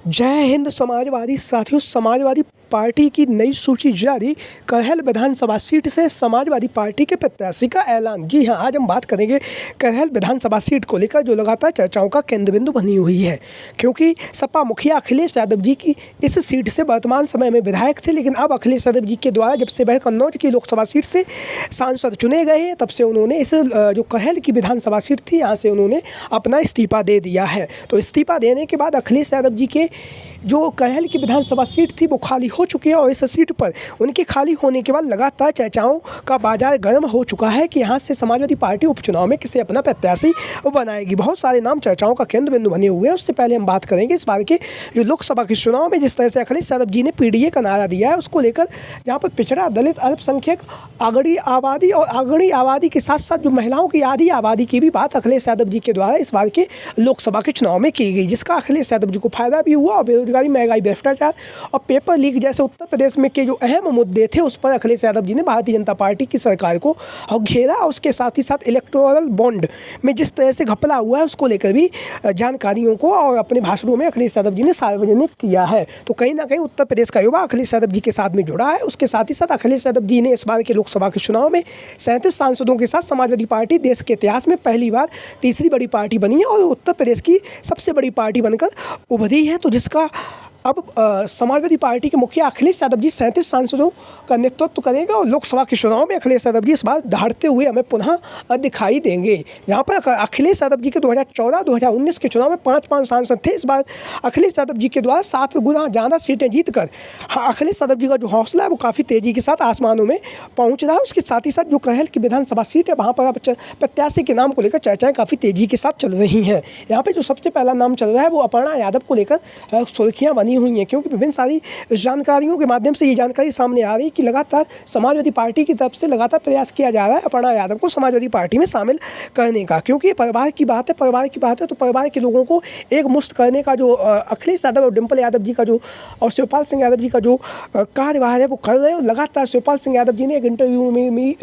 जय हिंद समाजवादी साथियों। समाजवादी पार्टी की नई सूची जारी। करहल विधानसभा सीट से समाजवादी पार्टी के प्रत्याशी का ऐलान। जी हां, आज हम बात करेंगे करहल विधानसभा सीट को लेकर जो लगातार चर्चाओं का केंद्र बिंदु बनी हुई है, क्योंकि सपा मुखिया अखिलेश यादव जी की इस सीट से वर्तमान समय में विधायक थे, लेकिन अब अखिलेश यादव जी के द्वारा जब से वह कन्नौज की लोकसभा सीट से सांसद चुने गए हैं, तब से उन्होंने इस जो करहल की विधानसभा सीट थी, यहाँ से उन्होंने अपना इस्तीफा दे दिया है। तो इस्तीफा देने के बाद अखिलेश यादव जी के जो करहल की विधानसभा सीट थी वो खाली हो चुकी है, और इस सीट पर उनके खाली होने के बाद लगातार चर्चाओं का बाजार गर्म हो चुका है कि यहाँ से समाजवादी पार्टी उपचुनाव में किसे अपना प्रत्याशी बनाएगी। बहुत सारे नाम चर्चाओं का केंद्र बिंदु बने हुए हैं। उससे पहले हम बात करेंगे इस बार के जो लोकसभा के चुनाव में जिस तरह से अखिलेश यादव जी ने पीडीए का नारा दिया है, उसको लेकर जहाँ पर पिछड़ा, दलित, अल्पसंख्यक, अगड़ी आबादी और अगड़ी आबादी के साथ साथ जो महिलाओं की आधी आबादी की भी बात अखिलेश यादव जी के द्वारा इस बार के लोकसभा के चुनाव में की गई, जिसका अखिलेश यादव जी को फायदा भी हुआ। और बेरोजगारी, महंगाई, भ्रष्टाचार और पेपर लीक जैसे उत्तर प्रदेश में के जो अहम मुद्दे थे, उस पर अखिलेश यादव जी ने भारतीय जनता पार्टी की सरकार को घेरा। और उसके साथ ही साथ इलेक्टोरल बॉन्ड में जिस तरह से घपला हुआ है, उसको लेकर भी जानकारियों को और अपने भाषणों में अखिलेश यादव जी ने सार्वजनिक किया है। तो कहीं ना कहीं उत्तर प्रदेश का युवा अखिलेश यादव जी के साथ में जुड़ा है। उसके साथ ही साथ अखिलेश यादव जी ने इस बार के लोकसभा के चुनाव में 37 सांसदों के साथ समाजवादी पार्टी देश के इतिहास में पहली बार तीसरी बड़ी पार्टी बनी है और उत्तर प्रदेश की सबसे बड़ी पार्टी बनकर उभरी है। तो जिसका अब समाजवादी पार्टी के मुखिया अखिलेश यादव जी 37 सांसदों का नेतृत्व करेंगे और लोकसभा के चुनाव में अखिलेश यादव जी इस बार दहाड़ते हुए हमें पुनः दिखाई देंगे। जहां पर अखिलेश यादव जी के 2014-2019 के चुनाव में 5 सांसद थे, इस बार अखिलेश यादव जी के द्वारा 7 गुना ज़्यादा सीटें जीतकर अखिलेश यादव जी का जो हौसला है वो काफ़ी तेज़ी के साथ आसमानों में पहुँच रहा है। उसके साथ ही साथ जो करहल की विधानसभा सीट है, वहाँ पर अब प्रत्याशी के नाम को लेकर चर्चाएँ काफ़ी तेज़ी के साथ चल रही हैं। यहाँ पर जो सबसे पहला नाम चल रहा है वो अपर्णा यादव को लेकर सुर्खियाँ बनी हुई हैं, क्योंकि विभिन्न सारी जानकारियों के माध्यम से ये जानकारी सामने आ रही है कि लगातार समाजवादी पार्टी की तरफ से लगातार प्रयास किया जा रहा है अपर्णा यादव को समाजवादी पार्टी में शामिल करने का। क्योंकि परिवार की बात है, तो परिवार के लोगों को एक मुश्त करने का जो अखिलेश यादव और डिम्पल यादव जी का जो और शिवपाल सिंह यादव जी का जो कार्यभार है वो कर रहे हैं। लगातार शिवपाल सिंह यादव जी ने एक इंटरव्यू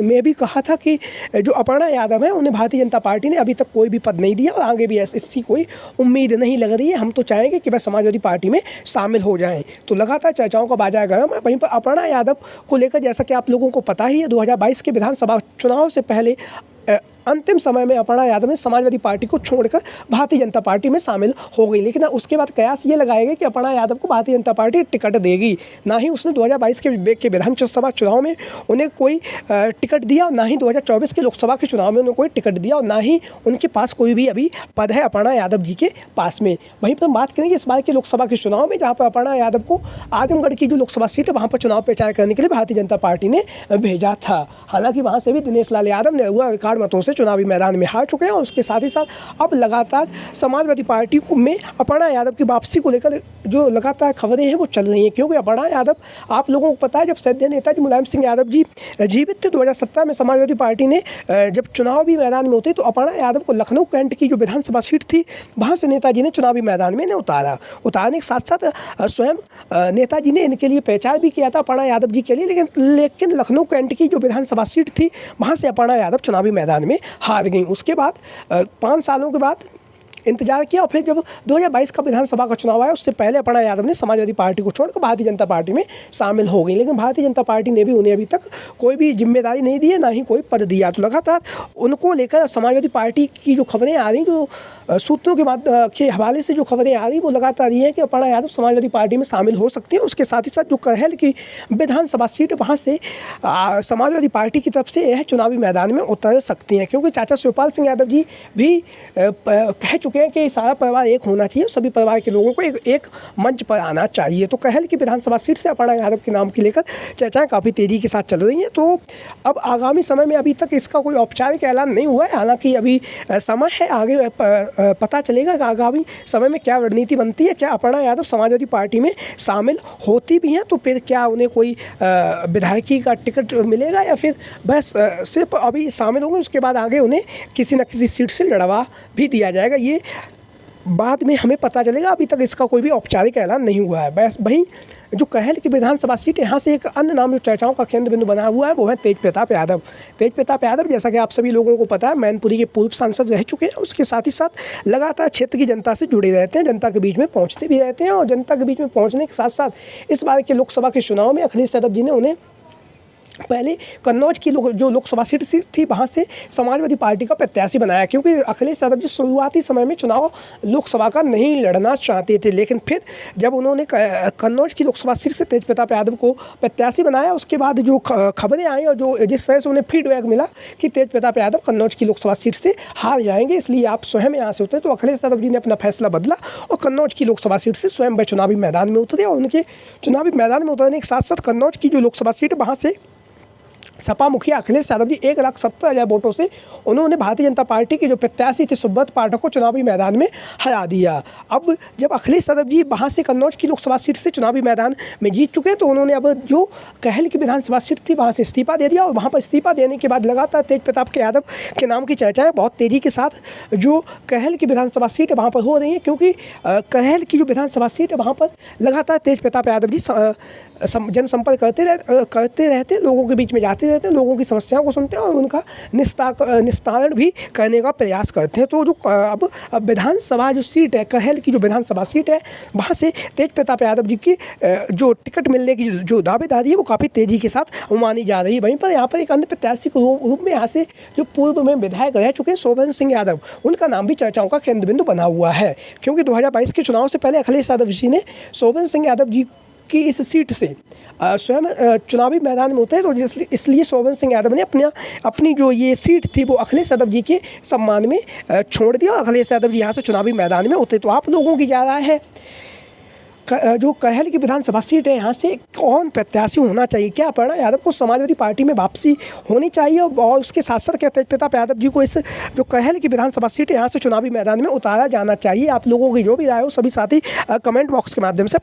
में भी कहा था कि जो अपर्णा यादव है उन्हें भारतीय जनता पार्टी ने अभी तक कोई भी पद नहीं दिया और आगे भी इसकी कोई उम्मीद नहीं लग रही है। हम तो चाहेंगे कि वह समाजवादी पार्टी में शामिल हो जाएं। तो लगातार चर्चाओं का बाजार गर्म है। वहीं पर अपर्णा यादव को लेकर जैसा कि आप लोगों को पता ही है, 2022 के विधानसभा चुनाव से पहले अंतिम समय में अपर्णा यादव ने समाजवादी पार्टी को छोड़कर भारतीय जनता पार्टी में शामिल हो गई, लेकिन उसके बाद कयास ये लगाया गया कि अपर्णा यादव को भारतीय जनता पार्टी टिकट देगी। ना ही उसने 2022 के विधानसभा चुनाव में उन्हें कोई टिकट दिया, और ना ही 2024 के लोकसभा के चुनाव में उन्हें कोई टिकट दिया, और ना ही उनके पास कोई भी अभी पद है अपर्णा यादव जी के पास में। वहीं पर हम बात करेंगे इस बार के लोकसभा के चुनाव में, जहाँ पर अपर्णा यादव को आजमगढ़ की जो लोकसभा सीट है वहाँ पर चुनाव प्रचार करने के लिए भारतीय जनता पार्टी ने भेजा था। हालांकि वहाँ से भी दिनेश लाल यादव ने हुआ रिकॉर्ड मतों से चुनावी मैदान में हार चुके हैं। और उसके साथ ही साथ अब लगातार समाजवादी पार्टी में अपर्णा यादव की वापसी को लेकर जो लगातार खबरें हैं वो चल रही हैं, क्योंकि अपर्णा यादव, आप लोगों को पता है, जब सैन्य नेताजी मुलायम सिंह यादव जी जीवित थे 2017 में समाजवादी पार्टी ने जब चुनावी मैदान में उतरी तो अपर्णा यादव को लखनऊ कैंट की जो विधानसभा सीट थी वहाँ से नेताजी ने चुनावी मैदान में उतारने के साथ साथ स्वयं नेताजी ने इनके लिए प्रचार भी किया था अपर्णा यादव जी के लिए, लेकिन लखनऊ कैंट की जो विधानसभा सीट थी वहाँ से अपर्णा यादव चुनावी मैदान में हार गई। उसके बाद 5 सालों के बाद इंतजार किया, और फिर जब 2022 का विधानसभा का चुनाव आया उससे पहले अपर्णा यादव ने समाजवादी पार्टी को छोड़कर भारतीय जनता पार्टी में शामिल हो गई, लेकिन भारतीय जनता पार्टी ने भी उन्हें अभी तक कोई भी जिम्मेदारी नहीं दी है, ना ही कोई पद दिया। तो लगातार उनको लेकर समाजवादी पार्टी की जो खबरें आ रही, जो सूत्रों के हवाले से जो खबरें आ रही वो लगातार ये है कि अपर्णा यादव समाजवादी पार्टी में शामिल हो सकती हैं। उसके साथ ही साथ जो करहल की विधानसभा सीट वहाँ से समाजवादी पार्टी की तरफ से यह चुनावी मैदान में उतर सकती हैं, क्योंकि चाचा शिवपाल सिंह यादव जी भी कह चुके हैं कि सारा परिवार एक होना चाहिए, सभी परिवार के लोगों को एक मंच पर आना चाहिए। तो करहल की विधानसभा सीट से अपर्णा यादव के नाम की लेकर चर्चाएं काफ़ी तेज़ी के साथ चल रही हैं। तो अब आगामी समय में अभी तक इसका कोई औपचारिक ऐलान नहीं हुआ है, हालांकि अभी समय है, आगे पता चलेगा कि आगामी समय में क्या रणनीति बनती है। क्या अपर्णा यादव समाजवादी पार्टी में शामिल होती भी हैं तो फिर क्या उन्हें कोई विधायकी का टिकट मिलेगा, या फिर बस सिर्फ अभी शामिल होंगे, उसके बाद आगे उन्हें किसी न किसी सीट से लड़वा भी दिया जाएगा। ये बाद में हमें पता चलेगा, अभी तक इसका कोई भी औपचारिक ऐलान नहीं हुआ है। बस वहीं जो कहल की विधानसभा सीट है, यहाँ से एक अन्य नाम जो चर्चाओं का केंद्र बिंदु बना हुआ है वो है तेज प्रताप यादव। तेज प्रताप यादव, जैसा कि आप सभी लोगों को पता है, मैनपुरी के पूर्व सांसद रह चुके हैं। उसके साथ ही साथ लगातार क्षेत्र की जनता से जुड़े रहते हैं, जनता के बीच में पहुँचते भी रहते हैं, और जनता के बीच में पहुँचने के साथ साथ इस बार के लोकसभा के चुनाव में अखिलेश यादव जी ने उन्हें पहले कन्नौज की जो लोकसभा सीट थी वहाँ से समाजवादी पार्टी का प्रत्याशी बनाया, क्योंकि अखिलेश यादव जी शुरुआती समय में चुनाव लोकसभा का नहीं लड़ना चाहते थे। लेकिन फिर जब उन्होंने कन्नौज की लोकसभा सीट से तेज प्रताप यादव को प्रत्याशी बनाया, उसके बाद जो खबरें आई और जो जिस तरह से उन्हें फीडबैक मिला कि तेज प्रताप यादव कन्नौज की लोकसभा सीट से हार जाएंगे, इसलिए आप स्वयं यहाँ से उतरे, तो अखिलेश यादव जी ने अपना फैसला बदला और कन्नौज की लोकसभा सीट से स्वयं चुनावी मैदान में उतरे। और उनके चुनावी मैदान में उतरने के साथ साथ कन्नौज की जो लोकसभा सीट है वहाँ से सपा मुखिया अखिलेश यादव जी 1,70,000 वोटों से उन्होंने भारतीय जनता पार्टी के जो प्रत्याशी थे सुब्रत पाठक को चुनावी मैदान में हरा दिया। अब जब अखिलेश यादव जी वहाँ से कन्नौज की लोकसभा सीट से चुनावी मैदान में जीत चुके हैं, तो उन्होंने अब जो कहल की विधानसभा सीट थी वहाँ से इस्तीफा दे दिया। और वहाँ पर इस्तीफा देने के बाद लगातार तेज प्रताप के यादव के नाम की चर्चाएँ बहुत तेज़ी के साथ जो कहल की विधानसभा सीट है वहाँ पर हो रही हैं, क्योंकि कहल की जो विधानसभा सीट है वहाँ पर लगातार तेज प्रताप यादव जी जनसंपर्क करते रहते, लोगों के बीच में जाते रहते हैं, लोगों की समस्याओं को सुनते हैं और उनका निस्तारण भी करने का प्रयास करते हैं। तो जो अब विधानसभा जो सीट है, कहल की जो विधानसभा सीट है, वहाँ से तेज प्रताप यादव जी की जो टिकट मिलने की जो दावेदारी है वो काफ़ी तेज़ी के साथ मानी जा रही है। वहीं पर यहाँ पर एक अन्य प्रत्याशी के रूप में यहाँ से जो पूर्व में विधायक रह चुके हैं शोभन सिंह यादव, उनका नाम भी चर्चाओं का केंद्र बिंदु बना हुआ है, क्योंकि 2022 के चुनाव से पहले अखिलेश यादव जी ने शोभन सिंह यादव जी कि इस सीट से स्वयं चुनावी मैदान में उतरे, तो इसलिए शोभन सिंह यादव ने अपनी जो ये सीट थी वो अखिलेश यादव जी के सम्मान में छोड़ दिया और अखिलेश यादव जी यहाँ से चुनावी मैदान में उतरे। तो आप लोगों की क्या राय है, जो कहल की विधानसभा सीट है यहाँ से कौन प्रत्याशी होना चाहिए? क्या अपर्णा यादव को समाजवादी पार्टी में वापसी होनी चाहिए और उसके साथ साथ क्या तेज प्रताप यादव जी को इस जो कहल की विधानसभा सीट है यहाँ से चुनावी मैदान में उतारा जाना चाहिए? आप लोगों की जो भी राय हो सभी साथी कमेंट बॉक्स के माध्यम से